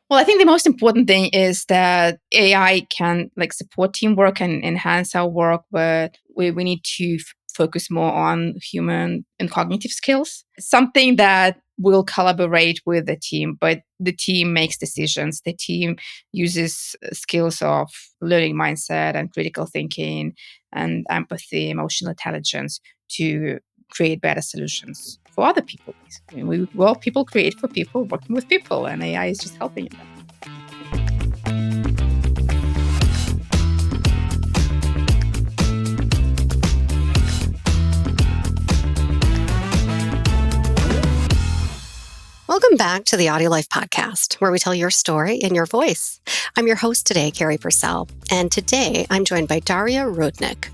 Well, I think the most important thing is that AI can support teamwork and enhance our work, but we need to focus more on human and cognitive skills. Something that will collaborate with the team, but the team makes decisions. The team uses skills of learning mindset and critical thinking and empathy, emotional intelligence to create better solutions for other people. People create for people, working with people, and AI is just helping in that. Welcome back to the AudioLife podcast, where we tell your story in your voice. I'm your host today, Carrie Purcell, and today I'm joined by Daria Rudnik.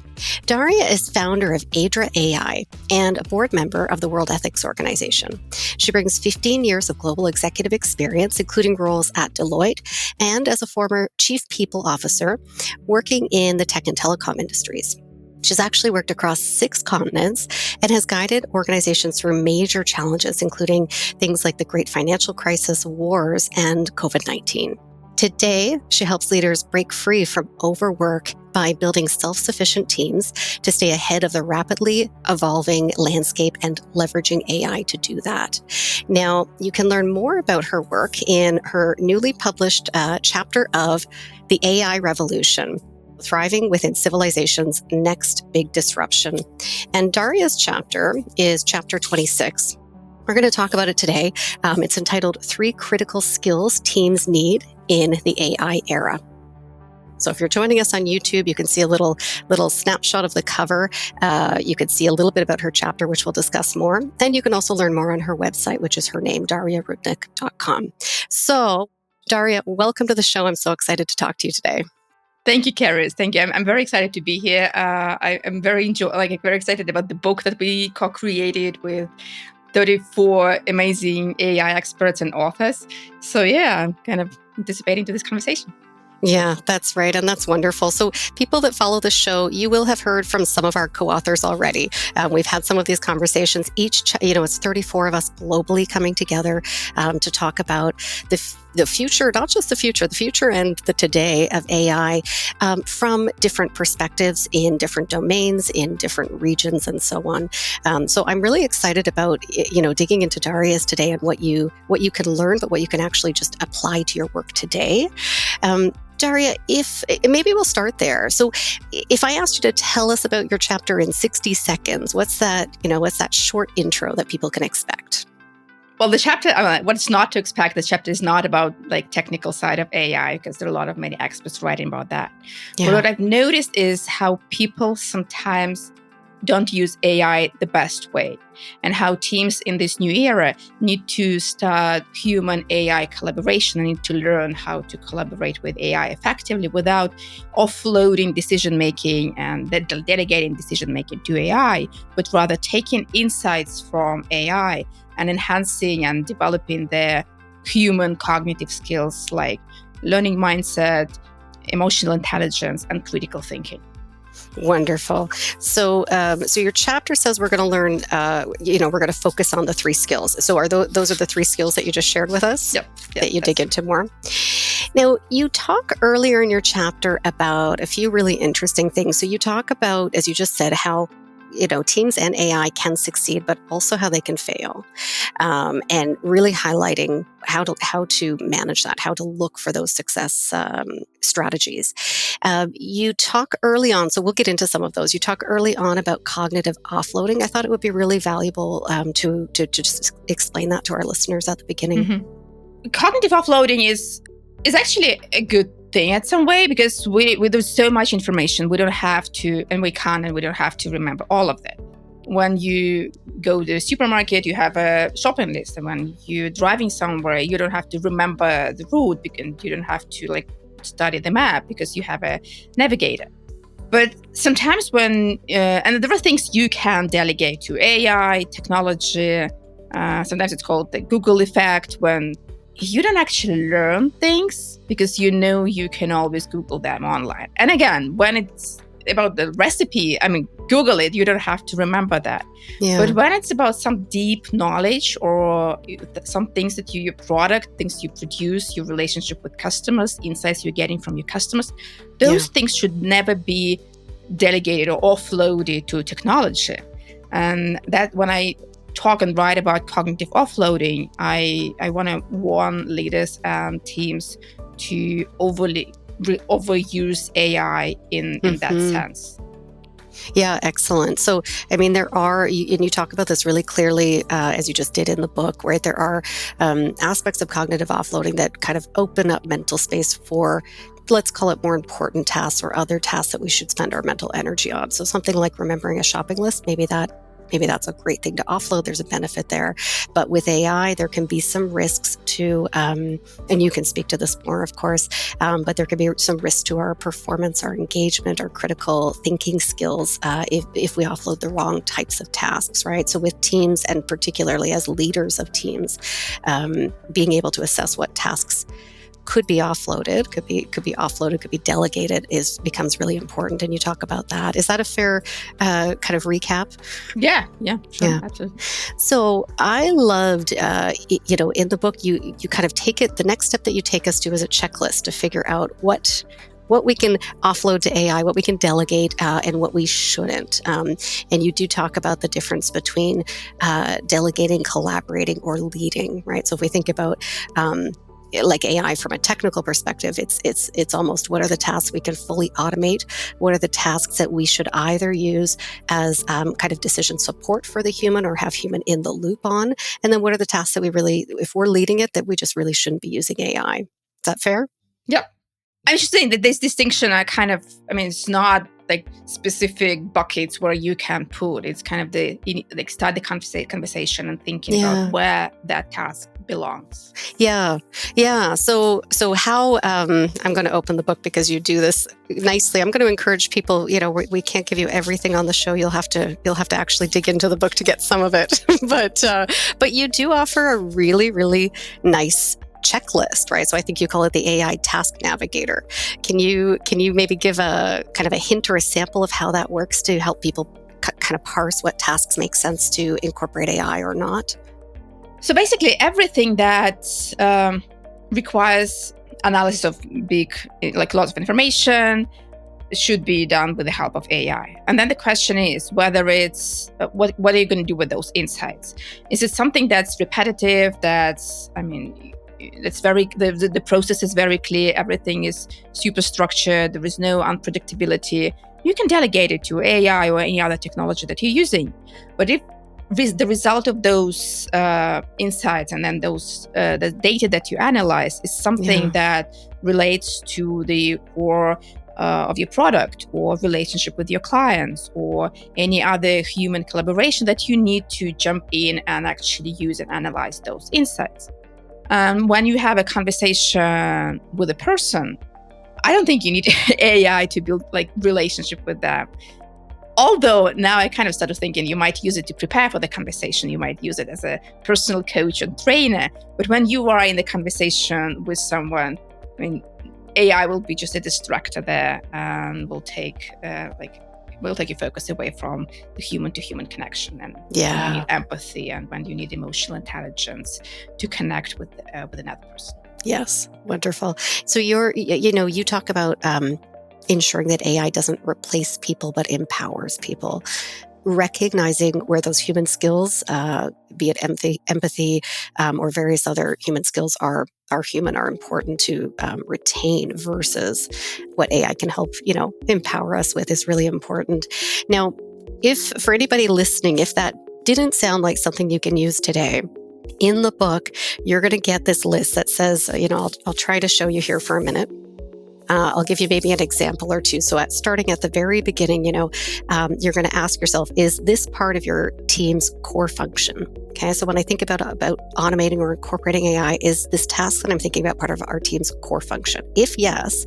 Daria is founder of Adra AI and a board member of the World Ethics Organization. She brings 15 years of global executive experience, including roles at Deloitte and as a former chief people officer working in the tech and telecom industries. She's actually worked across 6 continents and has guided organizations through major challenges, including things like the great financial crisis, wars, and COVID-19. Today, she helps leaders break free from overwork by building self-sufficient teams to stay ahead of the rapidly evolving landscape and leveraging AI to do that. Now, you can learn more about her work in her newly published chapter of The AI Revolution: Thriving Within Civilization's Next Big Disruption. And Daria's chapter is chapter 26. We're going to talk about it today. It's entitled 3 Critical Skills Teams Need in the AI Era. So if you're joining us on YouTube, you can see a little snapshot of the cover. You can see a little bit about her chapter, which we'll discuss more. And you can also learn more on her website, which is her name, dariarudnik.com. So, Daria, welcome to the show. I'm so excited to talk to you today. Thank you, Carrie. Thank you. I'm very excited to be here. I'm very excited about the book that we co-created with 34 amazing AI experts and authors. So yeah, I'm kind of anticipating to this conversation. Yeah, that's right. And that's wonderful. So people that follow the show, you will have heard from some of our co-authors already. We've had some of these conversations. It's 34 of us globally coming together to talk about the future, not just the future and the today of AI from different perspectives in different domains, in different regions, and so on. So I'm really excited about, digging into Daria's today and what you can learn, but what you can actually just apply to your work today. Daria, maybe we'll start there. So if I asked you to tell us about your chapter in 60 seconds, what's that short intro that people can expect? Well, the chapter, what's not to expect, the chapter is not about technical side of AI, because there are many experts writing about that. Yeah. But what I've noticed is how people sometimes don't use AI the best way, and how teams in this new era need to start human AI collaboration and need to learn how to collaborate with AI effectively without offloading decision-making and delegating decision-making to AI, but rather taking insights from AI and enhancing and developing their human cognitive skills like learning mindset, emotional intelligence, and critical thinking. Wonderful. So your chapter says we're going to learn, we're going to focus on the 3 skills. So are those are the 3 skills that you just shared with us? Yep, that you dig into more? Now, you talk earlier in your chapter about a few really interesting things. So you talk about, as you just said, how teams and AI can succeed, but also how they can fail, and really highlighting how to manage that, how to look for those success strategies. You talk early on, so we'll get into some of those. You talk early on about cognitive offloading. I thought it would be really valuable to just explain that to our listeners at the beginning. Mm-hmm. Cognitive offloading is actually a good thing in some way, because there's so much information. We don't have to, and we don't have to remember all of that. When you go to the supermarket, you have a shopping list. And when you're driving somewhere, you don't have to remember the route, because you don't have to study the map, because you have a navigator. But sometimes and there are things you can delegate to AI, technology. Sometimes it's called the Google effect, when you don't actually learn things because you can always Google them online. And again, when it's about the recipe, I mean, Google it, you don't have to remember that. Yeah. But when it's about some deep knowledge or some things that your product, things you produce, your relationship with customers, insights you're getting from your customers, those things should never be delegated or offloaded to technology. And that when I talk and write about cognitive offloading, I want to warn leaders and teams to overuse AI in that sense. Yeah, excellent. So, I mean, there are, and you talk about this really clearly, as you just did in the book, right? There are aspects of cognitive offloading that kind of open up mental space for, let's call it, more important tasks or other tasks that we should spend our mental energy on. So something like remembering a shopping list, maybe that's a great thing to offload. There's a benefit there. But with AI, there can be some risks to, and you can speak to this more, of course, but there can be some risks to our performance, our engagement, our critical thinking skills if we offload the wrong types of tasks, right? So with teams, and particularly as leaders of teams, being able to assess what tasks could be offloaded, could be delegated becomes really important. And you talk about that. Is that a fair kind of recap? Yeah, sure, yeah. Absolutely. So I loved, in the book, you kind of take it, the next step that you take us to is a checklist to figure out what we can offload to AI, what we can delegate, and what we shouldn't. And you do talk about the difference between delegating, collaborating, or leading, right? So if we think about like AI from a technical perspective, it's almost, what are the tasks we can fully automate? What are the tasks that we should either use as kind of decision support for the human or have human in the loop on? And then what are the tasks that we really, if we're leading it, that we just really shouldn't be using AI? Is that fair? Yep. I'm just saying that this distinction it's not like specific buckets where you can put. It's kind of start the conversation and thinking about where that task belongs. Yeah. So how, I'm going to open the book because you do this nicely. I'm going to encourage people, we can't give you everything on the show. You'll have to actually dig into the book to get some of it. But you do offer a really, really nice checklist, right? So I think you call it the AI Task Navigator. Can you maybe give a kind of a hint or a sample of how that works to help people kind of parse what tasks make sense to incorporate AI or not? So basically, everything that requires analysis of lots of information should be done with the help of AI. And then the question is whether it's, what are you going to do with those insights? Is it something that's repetitive, it's very, the process is very clear, everything is super structured, there is no unpredictability? You can delegate it to AI or any other technology that you're using. But if the result of those insights and then the data that you analyze is something that relates to the core of your product or relationship with your clients or any other human collaboration, that you need to jump in and actually use and analyze those insights. When you have a conversation with a person, I don't think you need AI to build relationship with them. Although now I kind of started thinking you might use it to prepare for the conversation. You might use it as a personal coach and trainer. But when you are in the conversation with someone, AI will be just a distractor there and will take your focus away from the human-to-human connection. And when you need empathy and when you need emotional intelligence to connect with another person. Yes, wonderful. So you talk about ensuring that AI doesn't replace people but empowers people. Recognizing where those human skills, be it empathy or various other human skills, are important to retain versus what AI can help empower us with is really important. Now, if for anybody listening, if that didn't sound like something you can use today, in the book you're going to get this list that says, I'll try to show you here for a minute. I'll give you maybe an example or two. So starting at the very beginning, you're going to ask yourself, is this part of your team's core function? Okay, so when I think about automating or incorporating AI, is this task that I'm thinking about part of our team's core function? If yes,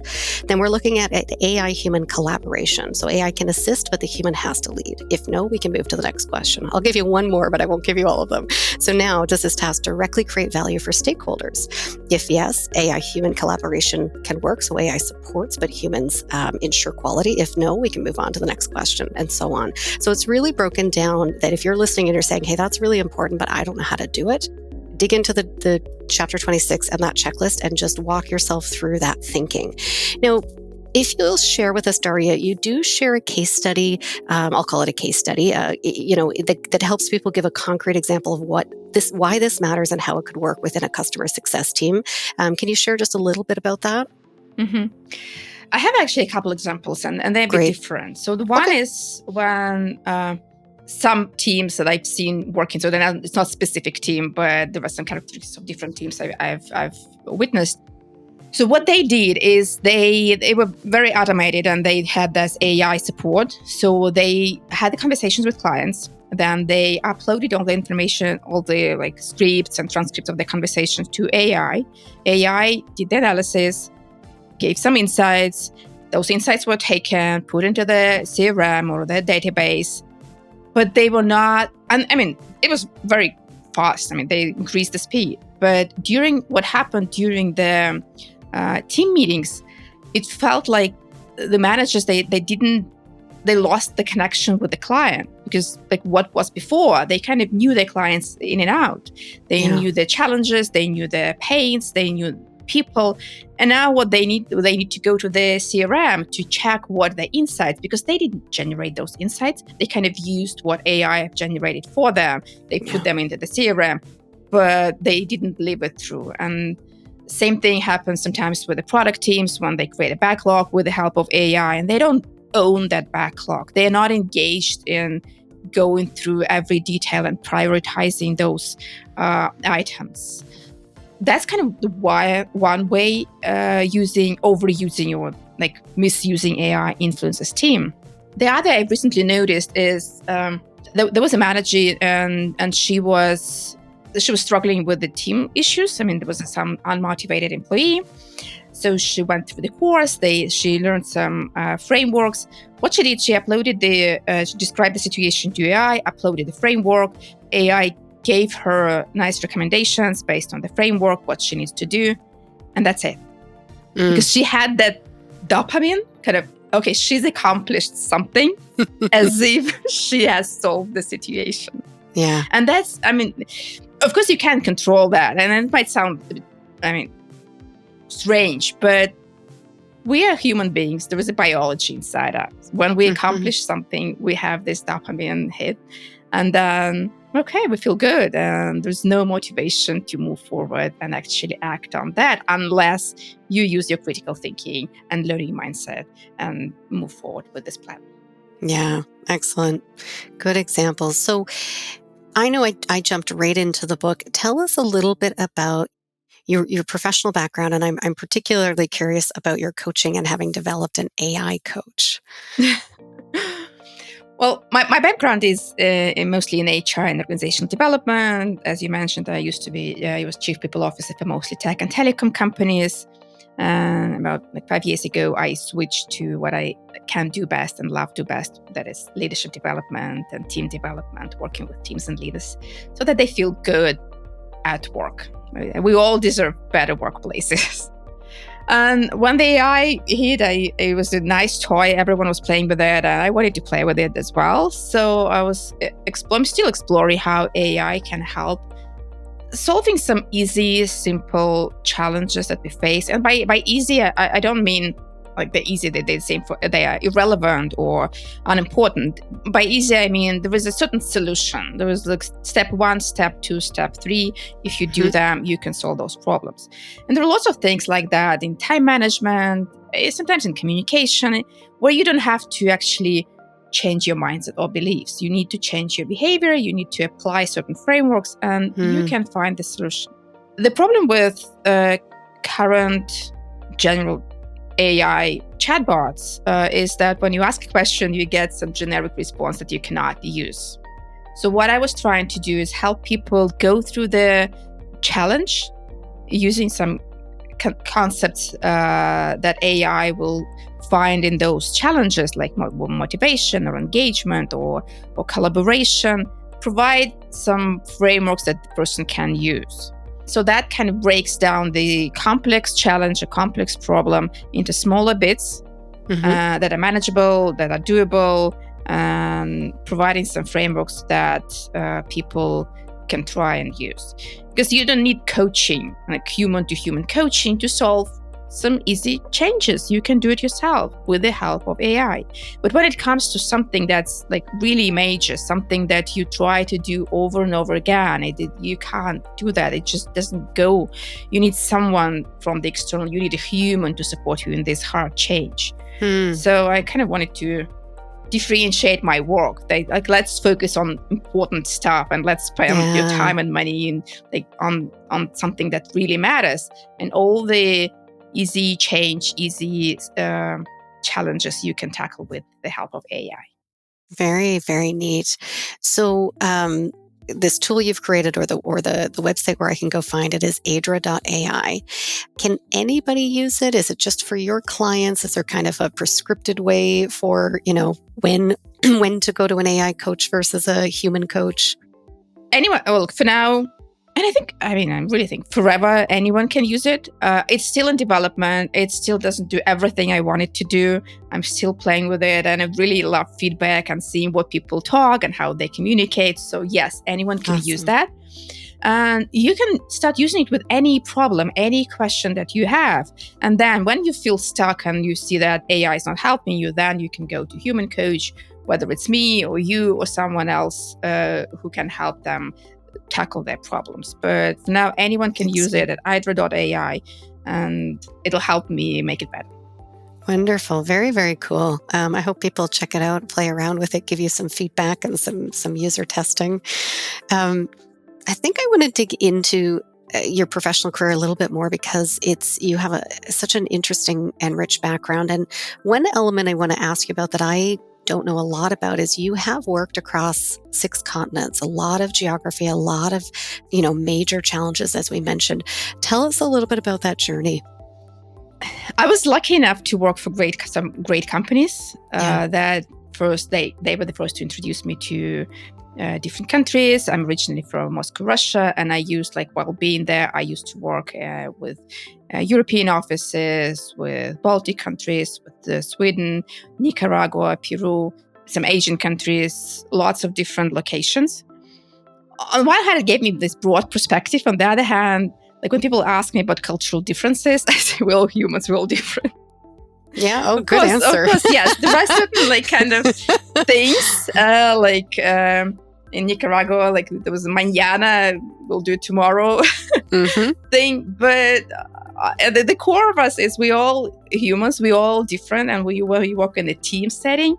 then we're looking at AI-human collaboration. So AI can assist, but the human has to lead. If no, we can move to the next question. I'll give you one more, but I won't give you all of them. So now, does this task directly create value for stakeholders? If yes, AI-human collaboration can work, so AI supports, but humans ensure quality. If no, we can move on to the next question, and so on. So it's really broken down that if you're listening and you're saying, hey, that's really important, but I don't know how to do it, dig into the chapter 26 and that checklist and just walk yourself through that thinking. Now, if you'll share with us, Daria, you do share a case study. I'll call it a case study. That helps people give a concrete example of why this matters and how it could work within a customer success team. Can you share just a little bit about that? Mm-hmm. I have actually a couple examples, and they're a bit different. So the one is when some teams that I've seen working. So it's not a specific team, but there were some characteristics of different teams I've witnessed. So what they did is they were very automated, and they had this AI support. So they had the conversations with clients. Then they uploaded all the information, all the scripts and transcripts of the conversations to AI. AI did the analysis, gave some insights. Those insights were taken, put into the CRM or the database. But they were not, it was very fast. They increased the speed. But what happened during the team meetings, it felt like the managers, they lost the connection with the client, because what was before, they kind of knew their clients in and out. They knew their challenges, they knew their pains, they knew people. And now what they need to go to the CRM to check what the insights, because they didn't generate those insights. They kind of used what AI have generated for them. They put them into the CRM, but they didn't live it through. And same thing happens sometimes with the product teams when they create a backlog with the help of AI, and they don't own that backlog. They're not engaged in going through every detail and prioritizing those items. That's kind of one way overusing or misusing AI influences team. The other I recently noticed is there was a manager and she was struggling with the team issues. There was some unmotivated employee. So she went through the course. She learned some frameworks. What she did, she described the situation to AI, uploaded the framework. AI gave her nice recommendations based on the framework, what she needs to do. And that's it. Because she had that dopamine kind of, okay, she's accomplished something as if she has solved the situation. Yeah. And that's, of course you can't control that. And it might sound, strange, but we are human beings. There is a biology inside us. When we accomplish something, we have this dopamine hit. And then, okay, we feel good. And there's no motivation to move forward and actually act on that unless you use your critical thinking and learning mindset and move forward with this plan. Yeah, excellent. Good examples. So I know I jumped right into the book. Tell us a little bit about your professional background, and I'm particularly curious about your coaching and having developed an AI coach. Well, my background is mostly in HR and organizational development. As you mentioned, I was chief people officer for mostly tech and telecom companies. And about 5 years ago, I switched to what I can do best and love do best. That is leadership development and team development, working with teams and leaders so that they feel good at work. We all deserve better workplaces. And when the AI hit, it was a nice toy. Everyone was playing with it, and I wanted to play with it as well. So I'm still exploring how AI can help solving some easy, simple challenges that we face. And by easy, I don't mean they're easy, they are irrelevant or unimportant. By easy, I mean there is a certain solution. There is step 1, step 2, step 3. If you do them, you can solve those problems. And there are lots of things like that in time management, sometimes in communication, where you don't have to actually change your mindset or beliefs. You need to change your behavior. You need to apply certain frameworks, and you can find the solution. The problem with current general AI chatbots is that when you ask a question, you get some generic response that you cannot use. So what I was trying to do is help people go through the challenge using some concepts that AI will find in those challenges, like motivation or engagement or collaboration, provide some frameworks that the person can use. So that kind of breaks down the complex challenge, a complex problem into smaller bits that are manageable, that are doable, and providing some frameworks that people can try and use. Because you don't need coaching, like human-to-human coaching, to solve some easy changes. You can do it yourself with the help of AI. But when it comes to something that's like really major, something that you try to do over and over again, you can't do that. It just doesn't go. You need someone from the external. You need a human to support you in this hard change. So I kind of wanted to differentiate my work. Like, let's focus on important stuff and let's spend your time and money in on something that really matters. And all the easy challenges you can tackle with the help of AI. Very, very neat. So this tool you've created, or the website where I can go find it, is Adra AI. Can anybody use it? Is it just for your clients? Is there kind of a prescripted way for, when to go to an AI coach versus a human coach? Anyone, well, for now, and I really think forever anyone can use it. It's still in development. It still doesn't do everything I want it to do. I'm still playing with it, and I really love feedback and seeing what people talk and how they communicate. So yes, anyone can use that. And you can start using it with any problem, any question that you have. And then when you feel stuck and you see that AI is not helping you, then you can go to human coach, whether it's me or you or someone else who can help them tackle their problems. But for now, anyone can use it at Adra AI, and it'll help me make it better. Wonderful. Very, very cool. I hope people check it out, play around with it, give you some feedback and some user testing. I think I want to dig into your professional career a little bit more, because you have such an interesting and rich background. And one element I want to ask you about that I don't know a lot about is you have worked across 6 continents, a lot of geography, a lot of, major challenges, as we mentioned. Tell us a little bit about that journey. I was lucky enough to work for some great companies that first they were the first to introduce me to different countries. I'm originally from Moscow, Russia, and while being there, I used to work with European offices, with Baltic countries, with Sweden, Nicaragua, Peru, some Asian countries, lots of different locations. On one hand, it gave me this broad perspective. On the other hand, when people ask me about cultural differences, I say, well, humans, we're all different. Yeah. Oh, good answer. Of course, yes. There are certain kind of things in Nicaragua, there was a mañana, we'll do it tomorrow thing. But at the core of us is we all humans, we all different, and when you work in a team setting,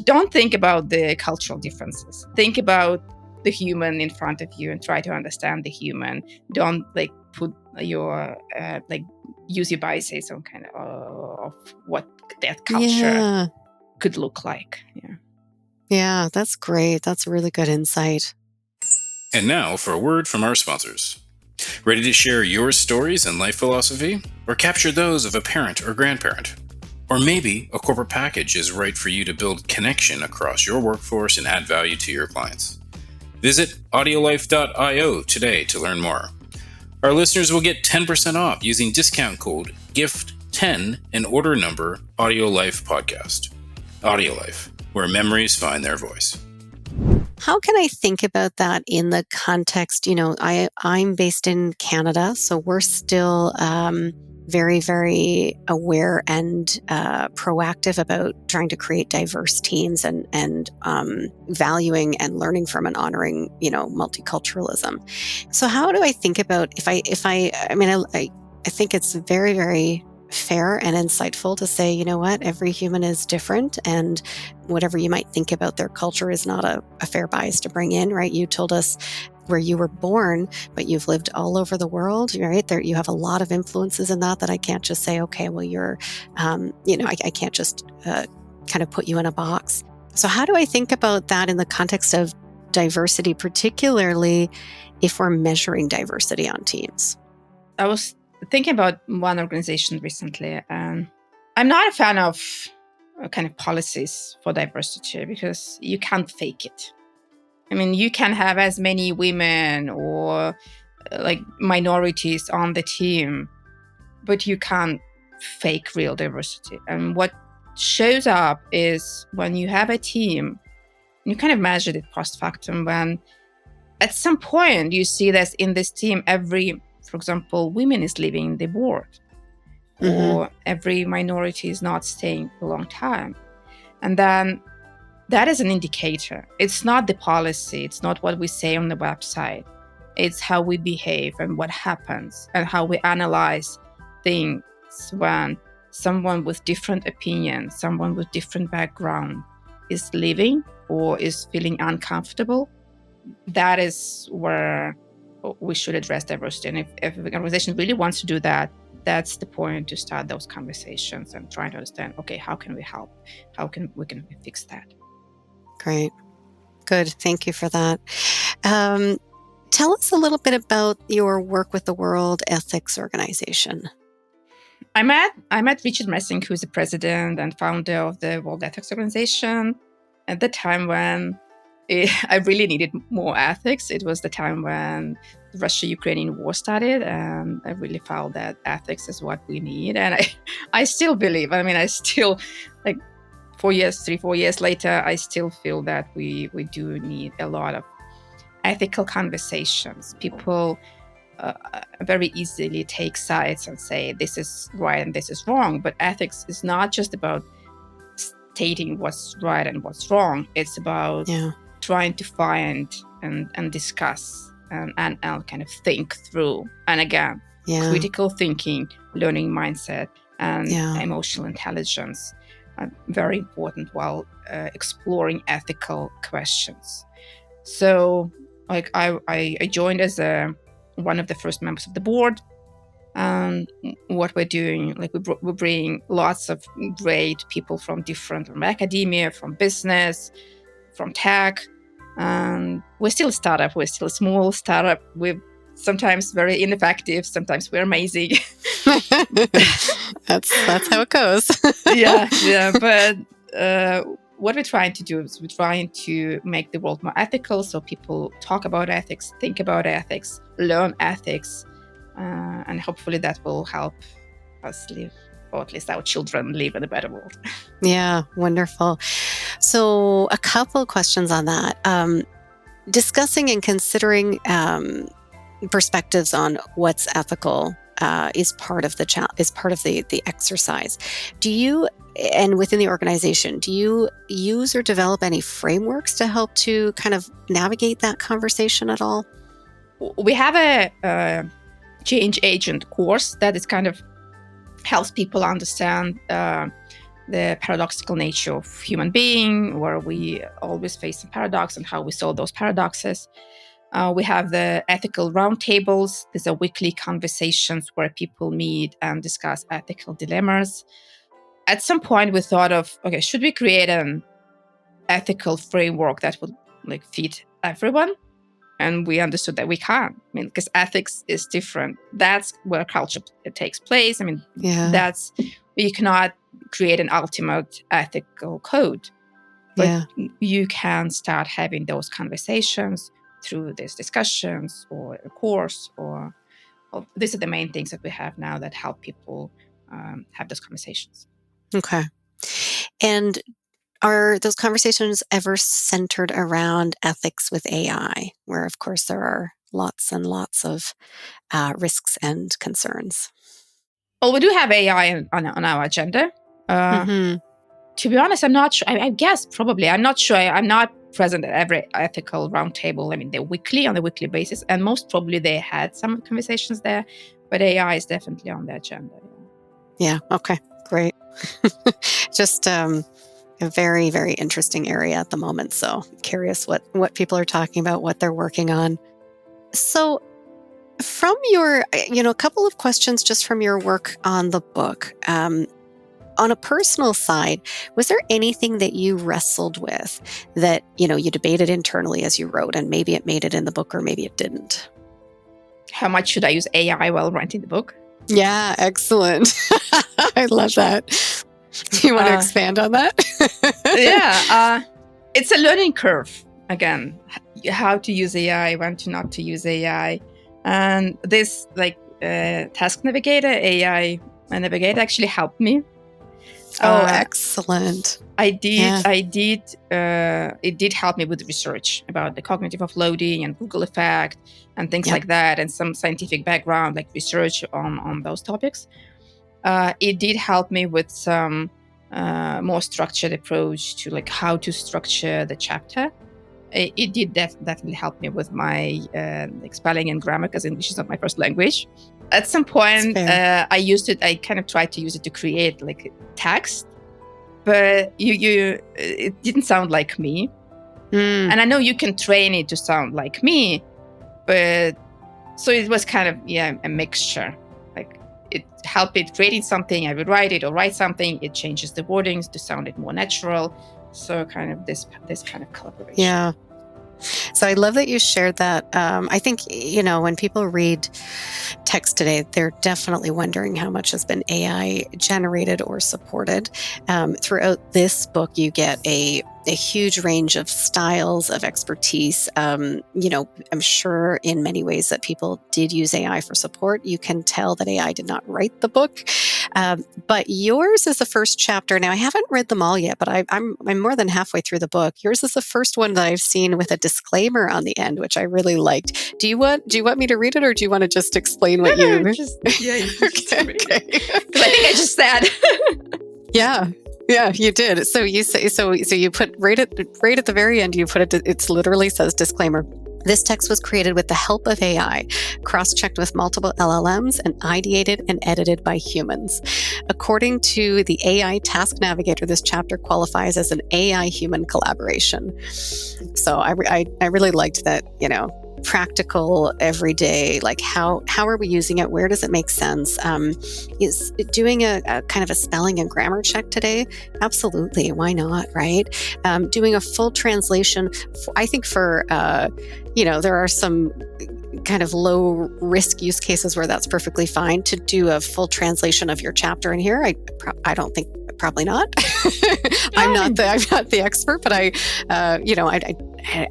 don't think about the cultural differences. Think about the human in front of you and try to understand the human. Don't put your use your biases on kind of what that culture could look like. Yeah, that's great. That's a really good insight. And now for a word from our sponsors. Ready to share your stories and life philosophy, or capture those of a parent or grandparent? Or maybe a corporate package is right for you to build connection across your workforce and add value to your clients. Visit AudioLife.io today to learn more. Our listeners will get 10% off using discount code GIFT10 and order number AudioLife Podcast. AudioLife, where memories find their voice. How can I think about that in the context? I'm based in Canada, so we're still very, very aware and proactive about trying to create diverse teams and valuing and learning from and honoring, multiculturalism. So how do I think about I think it's very, very fair and insightful to say, you know what, every human is different, and whatever you might think about their culture is not a fair bias to bring in, right? You told us where you were born, but you've lived all over the world, right? There, you have a lot of influences in that I can't just say, okay, well, you're, I can't just kind of put you in a box. So how do I think about that in the context of diversity, particularly if we're measuring diversity on teams? I was thinking about one organization recently, and I'm not a fan of kind of policies for diversity because you can't fake it. I mean, you can have as many women or like minorities on the team, but you can't fake real diversity. And what shows up is when you have a team, you kind of measure it post factum, when at some point you see that in this team, for example, women is leaving the board, or every minority is not staying for a long time. And then that is an indicator. It's not the policy. It's not what we say on the website. It's how we behave and what happens and how we analyze things when someone with different opinions, someone with different background is leaving or is feeling uncomfortable. That is where we should address diversity. And if an organization really wants to do that, that's the point to start those conversations and trying to understand, okay, how can we help? How can we fix that? Great. Good. Thank you for that. Tell us a little bit about your work with the World Ethics Organization. I met Richard Messing, who's the president and founder of the World Ethics Organization, at the time when I really needed more ethics. It was the time when the Russia-Ukrainian war started, and I really felt that ethics is what we need. And I still believe, I still, like 4 years later, I still feel that we do need a lot of ethical conversations. People very easily take sides and say this is right and this is wrong. But ethics is not just about stating what's right and what's wrong. It's about trying to find and discuss and kind of think through. And again, critical thinking, learning mindset, and emotional intelligence are very important while exploring ethical questions. So, like I joined as one of the first members of the board. And what we're doing, like we bring lots of great people from academia, from business, from tech. And we're still a startup. We're still a small startup. We're sometimes very ineffective. Sometimes we're amazing. That's how it goes. yeah. But what we're trying to do is we're trying to make the world more ethical, so people talk about ethics, think about ethics, learn ethics, and hopefully that will help us live, or at least our children live in a better world. Yeah, wonderful. So a couple of questions on that. Discussing and considering perspectives on what's ethical is part of the exercise. Do you, and within the organization, do you use or develop any frameworks to help to kind of navigate that conversation at all? We have a change agent course that is kind of helps people understand the paradoxical nature of human being, where we always face a paradox and how we solve those paradoxes. We have the ethical roundtables. These are weekly conversations where people meet and discuss ethical dilemmas. At some point, we thought of, okay, should we create an ethical framework that would like fit everyone? And we understood that we can't. Because ethics is different. That's where culture takes place. That's, you cannot create an ultimate ethical code. But you can start having those conversations through these discussions or a course, or these are the main things that we have now that help people have those conversations. Okay. And are those conversations ever centered around ethics with AI, where, of course, there are lots and lots of risks and concerns? Well, we do have AI on our agenda. To be honest, I'm not sure. I guess probably. I'm not sure. I'm not present at every ethical roundtable. They're on the weekly basis, and most probably they had some conversations there. But AI is definitely on the agenda. Yeah. Okay. Great. Just a very, very interesting area at the moment. So curious what people are talking about, what they're working on. So from your, a couple of questions just from your work on the book. On a personal side, was there anything that you wrestled with that, you debated internally as you wrote, and maybe it made it in the book or maybe it didn't? How much should I use AI while writing the book? Yeah, excellent. I love that. Do you want to expand on that? It's a learning curve. Again, how to use AI, when to not to use AI. And this Task Navigator, AI Navigator actually helped me. Excellent. It did help me with research about the cognitive offloading and Google effect and things like that, and some scientific background, like research on those topics. It did help me with some more structured approach to like how to structure the chapter. It did definitely help me with my spelling and grammar, because English is not my first language. At some point, I kind of tried to use it to create like text, but it didn't sound like me. And I know you can train it to sound like me, but so it was kind of a mixture. Like it helped it creating something, I would write it or write something, it changes the wordings to sound it more natural. So kind of this kind of collaboration. Yeah. So I love that you shared that. I think, when people read text today, they're definitely wondering how much has been AI generated or supported. Throughout this book, you get a huge range of styles of expertise. I'm sure in many ways that people did use AI for support. You can tell that AI did not write the book. But yours is the first chapter. Now, I haven't read them all yet, but I'm more than halfway through the book. Yours is the first one that I've seen with a disclaimer on the end, which I really liked. Do you want me to read it, or do you want to just explain what you? Okay. Because I think I just said. Yeah, you did. So you say so you put right at the very end. You put it literally says disclaimer. This text was created with the help of AI, cross-checked with multiple LLMs, and ideated and edited by humans. According to the AI Task Navigator, this chapter qualifies as an AI-human collaboration. So I really liked that, practical, everyday, like how are we using it? Where does it make sense? Is doing a kind of a spelling and grammar check today? Absolutely. Why not, right? Doing a full translation, I think for, there are some kind of low risk use cases where that's perfectly fine to do a full translation of your chapter in here. I don't think, probably not. I'm not the expert, but I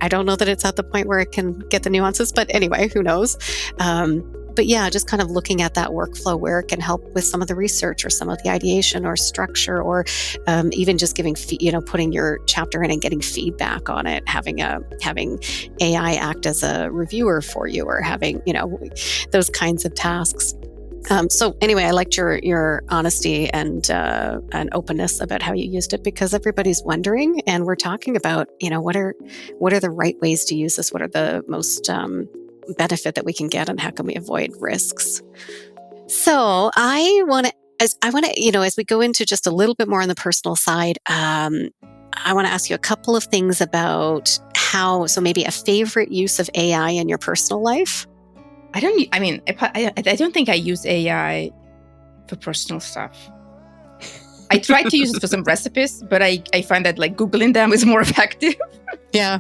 don't know that it's at the point where it can get the nuances, but anyway, who knows? But yeah, just kind of looking at that workflow where it can help with some of the research or some of the ideation or structure, or even just giving, putting your chapter in and getting feedback on it, having AI act as a reviewer for you, or having, those kinds of tasks. So anyway, I liked your honesty and openness about how you used it, because everybody's wondering, and we're talking about, what are the right ways to use this? What are the most benefit that we can get, and how can we avoid risks? So I want to, as we go into just a little bit more on the personal side, I want to ask you a couple of things about so maybe a favorite use of AI in your personal life. I don't think I use AI for personal stuff. I try to use it for some recipes, but I find that like Googling them is more effective. Yeah.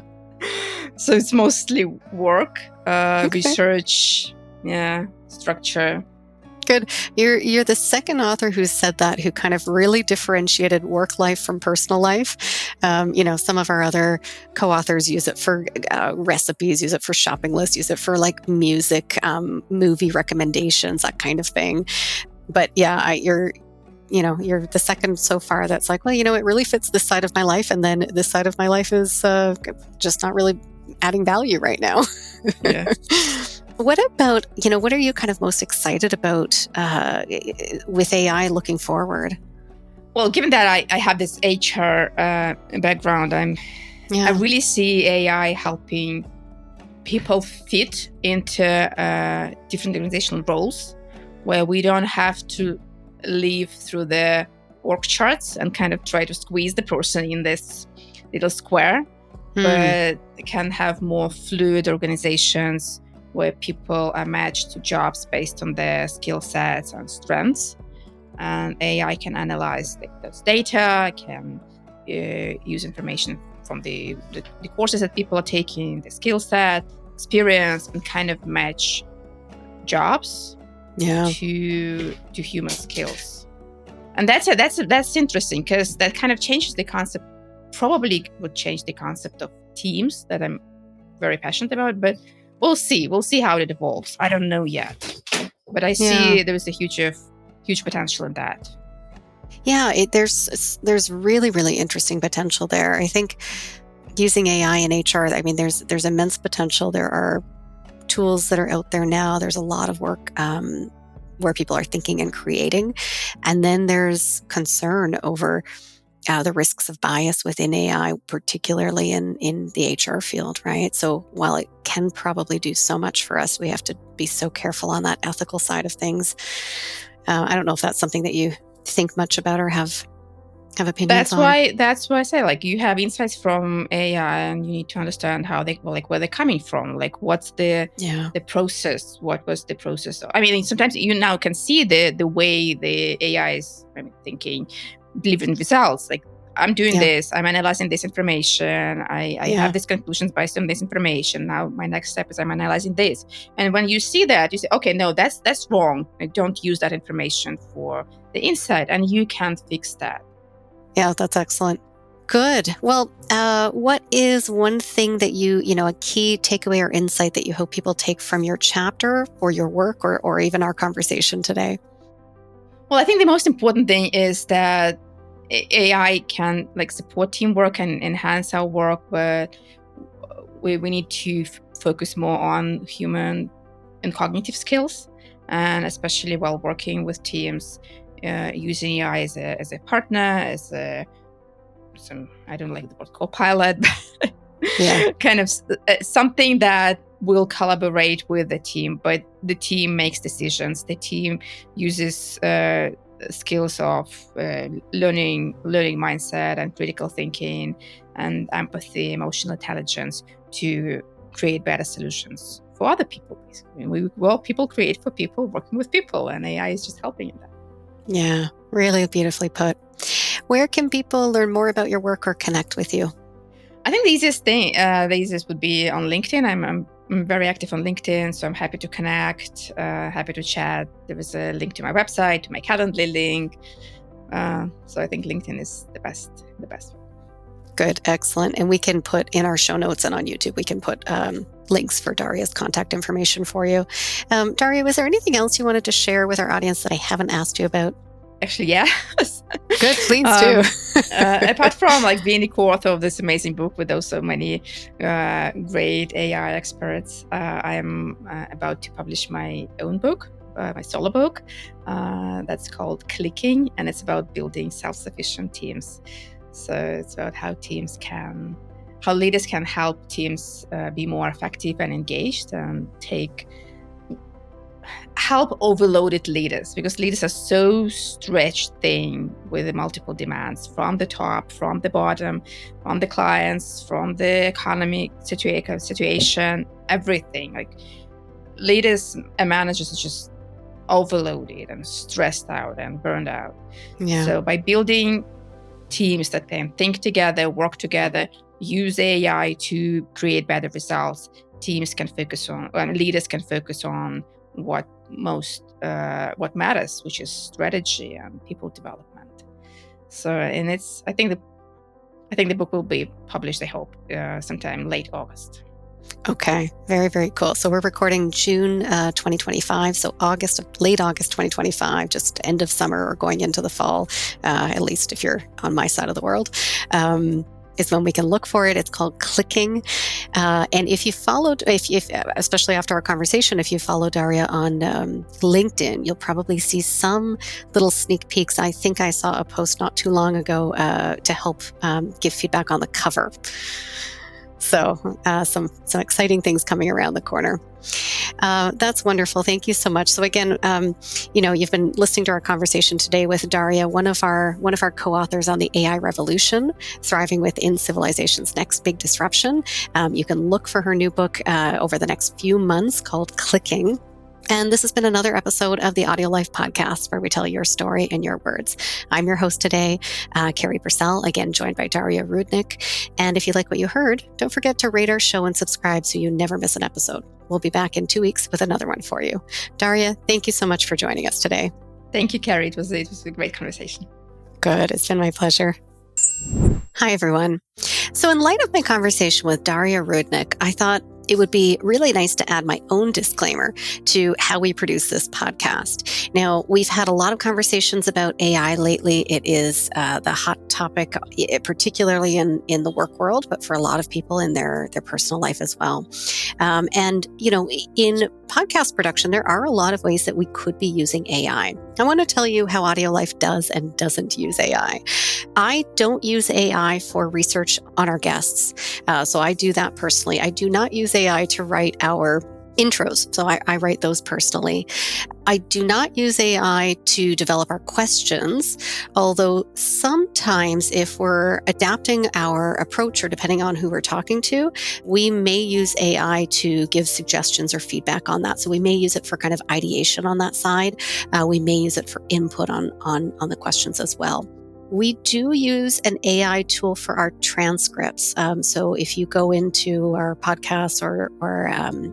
So it's mostly work, research, structure. Good. You're the second author who said that, who kind of really differentiated work life from personal life. Some of our other co-authors use it for recipes, use it for shopping lists, use it for like music, movie recommendations, that kind of thing. But yeah, you're the second so far that's like, well, it really fits this side of my life, and then this side of my life is just not really adding value right now. Yeah. What about, what are you kind of most excited about with AI looking forward? Well, given that I have this HR background, I really see AI helping people fit into different organizational roles, where we don't have to live through the org charts and kind of try to squeeze the person in this little square, but can have more fluid organizations where people are matched to jobs based on their skill sets and strengths. And AI can analyze those data, can use information from the courses that people are taking, the skill set, experience, and kind of match jobs to human skills. And that's interesting, because that kind of changes the concept, probably would change the concept of teams that I'm very passionate about, but we'll see. We'll see how it evolves. I don't know yet. But I see there's a huge potential in that. Yeah, there's really, really interesting potential there. I think using AI in HR, I mean, there's immense potential. There are tools that are out there now. There's a lot of work where people are thinking and creating. And then there's concern over the risks of bias within AI, particularly in the HR field, right? So while it can probably do so much for us, we have to be so careful on that ethical side of things. I don't know if that's something that you think much about or have opinions on. That's why I say, like, you have insights from AI and you need to understand how where they're coming from. Like, what's the process? What was the process? I mean, sometimes you now can see the way the AI is thinking, delivering results. Like, I'm doing this, I'm analyzing this information, I have these conclusions based on this information. Now my next step is I'm analyzing this. And when you see that, you say, okay, no, that's wrong. I don't use that information for the insight, and you can fix that. Yeah, that's excellent. Good. Well, what is one thing that a key takeaway or insight that you hope people take from your chapter or your work or even our conversation today? Well, I think the most important thing is that AI can support teamwork and enhance our work, but we need to focus more on human and cognitive skills, and especially while working with teams, using AI as a partner, I don't like the word co-pilot, but kind of something that will collaborate with the team, but the team makes decisions. The team uses skills of learning mindset and critical thinking and empathy, emotional intelligence to create better solutions for other people. People create for people, working with people, and AI is just helping in that. Yeah, really beautifully put. Where can people learn more about your work or connect with you? I think the easiest would be on LinkedIn. I'm very active on LinkedIn, so I'm happy to connect, happy to chat. There is a link to my website, to my Calendly link. So I think LinkedIn is the best. Good, excellent. And we can put in our show notes and on YouTube, we can put links for Daria's contact information for you. Daria, was there anything else you wanted to share with our audience that I haven't asked you about? Actually, yes. Good, please do. Apart from being the co-author of this amazing book with so many great AI experts, I am about to publish my own book, my solo book. That's called Clicking, and it's about building self-sufficient teams. So it's about how leaders can help teams be more effective and engaged, and help overloaded leaders, because leaders are so stretched thin with the multiple demands from the top, from the bottom, from the clients, from the economic situation, everything. Leaders and managers are just overloaded and stressed out and burned out. Yeah. So by building teams that can think together, work together, use AI to create better results, leaders can focus on what matters, which is strategy and people development. So, and I think the book will be published, I hope, sometime late August. Okay, very, very cool. So we're recording June 2025. So late August 2025, just end of summer or going into the fall, at least if you're on my side of the world. Is when we can look for it. It's called Clicking. And if you followed, especially after our conversation, if you follow Daria on LinkedIn, you'll probably see some little sneak peeks. I think I saw a post not too long ago to help give feedback on the cover. So some exciting things coming around the corner. That's wonderful. Thank you so much. So again, you've been listening to our conversation today with Daria, one of our co-authors on the AI revolution, thriving within civilization's next big disruption. You can look for her new book over the next few months called Clicking. And this has been another episode of the AudioLife podcast, where we tell your story in your words. I'm your host today, Carrie Purcell, again joined by Daria Rudnik. And if you like what you heard, don't forget to rate our show and subscribe so you never miss an episode. We'll be back in 2 weeks with another one for you. Daria, thank you so much for joining us today. Thank you, Carrie. It was a great conversation. Good. It's been my pleasure. Hi, everyone. So in light of my conversation with Daria Rudnik, I thought it would be really nice to add my own disclaimer to how we produce this podcast. Now, we've had a lot of conversations about AI lately. It is the hot topic, particularly in the work world, but for a lot of people in their personal life as well. And, in podcast production, there are a lot of ways that we could be using AI. I want to tell you how AudioLife does and doesn't use AI. I don't use AI for research on our guests. So I do that personally. I do not use AI to write our intros. So I write those personally. I do not use AI to develop our questions, although sometimes if we're adapting our approach or depending on who we're talking to, we may use AI to give suggestions or feedback on that. So we may use it for kind of ideation on that side. We may use it for input on the questions as well. We do use an AI tool for our transcripts. So if you go into our podcasts or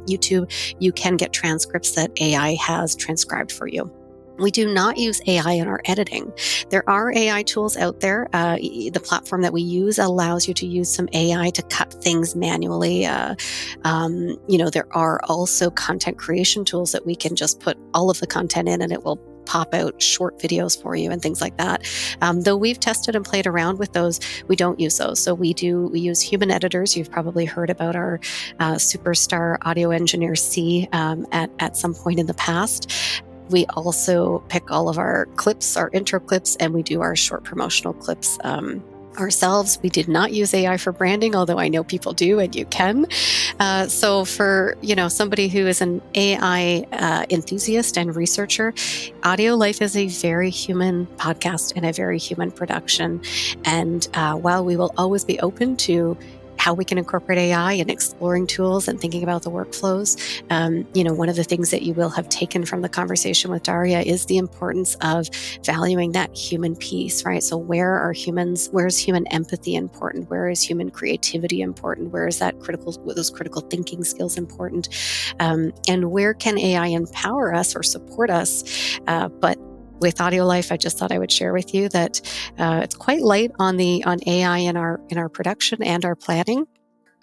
YouTube, you can get transcripts that AI has transcribed for you. We do not use AI in our editing. There are AI tools out there. The platform that we use allows you to use some AI to cut things manually. There are also content creation tools that we can just put all of the content in and it will pop out short videos for you and things like that. Though we've tested and played around with those, we don't use those. So we use human editors. You've probably heard about our superstar audio engineer C at some point in the past. We also pick all of our clips, our intro clips, and we do our short promotional clips ourselves. We did not use AI for branding, although I know people do and you can. So for, somebody who is an AI enthusiast and researcher, AudioLife is a very human podcast and a very human production. And while we will always be open to how we can incorporate AI and exploring tools and thinking about the workflows. One of the things that you will have taken from the conversation with Daria is the importance of valuing that human piece, right? So where is human empathy important? Where is human creativity important? Where is those critical thinking skills important? And where can AI empower us or support us? But with AudioLife, I just thought I would share with you that it's quite light on AI in our production and our planning.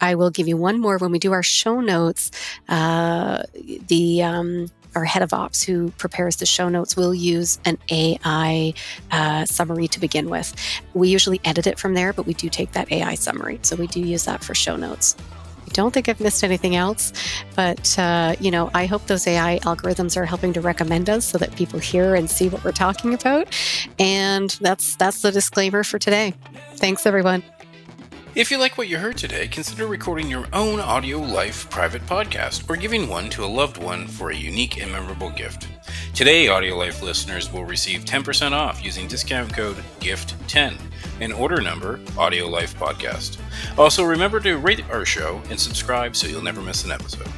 I will give you one more. When we do our show notes, our head of ops who prepares the show notes will use an AI summary to begin with. We usually edit it from there, but we do take that AI summary. So we do use that for show notes. I don't think I've missed anything else, but I hope those AI algorithms are helping to recommend us so that people hear and see what we're talking about. And that's the disclaimer for today. Thanks, everyone. If you like what you heard today, consider recording your own AudioLife private podcast or giving one to a loved one for a unique and memorable gift. Today, AudioLife listeners will receive 10% off using discount code GIFT10 and order number AudioLife Podcast. Also, remember to rate our show and subscribe so you'll never miss an episode.